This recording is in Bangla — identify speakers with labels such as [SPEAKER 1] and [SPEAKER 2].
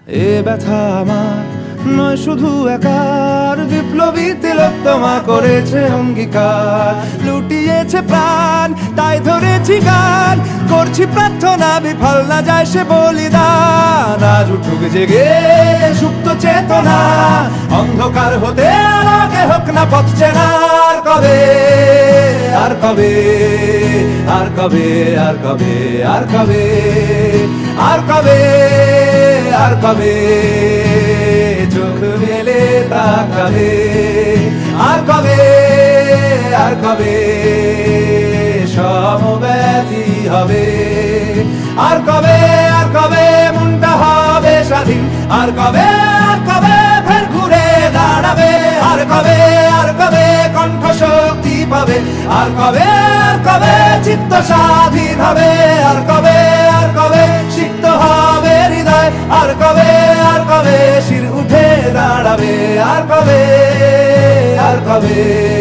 [SPEAKER 1] এ ব্যথা আমার নয় শুধু একার, বিপ্লবী তিলোত্তমা করেছে অঙ্গীকার। লুটিয়েছে প্রাণ তাই ধরেছি গান, করছি প্রার্থনা বিফল না যায় সে বলিদান। আজ উঠুক জেগে সুপ্ত চেতনা, অন্ধকার হতে আলোকে হোক না পথ চেনা। আর কবে, আর কবে, আর কবে, আর কবে, আর কবে, আর কবে, আর কবে চোখ মেলে তাকাবে। আর কবে, আর কবে সমব্যথী হবে। আর কবে, আর কবে মনটা হবে স্বাধীন। আর কবে, আর কবে ফের ঘুরে দাঁড়াবে। আর কবে, আর কবে কণ্ঠ শক্তি পাবে। আর কবে, আর কবে চিত্ত স্বাধীন হবে। আর কবে, আর কবে সিক্ত হবে হৃদয়। আর কবে, আর কবে শির উঠে দাঁড়াবে। আর কবে, আর কবে।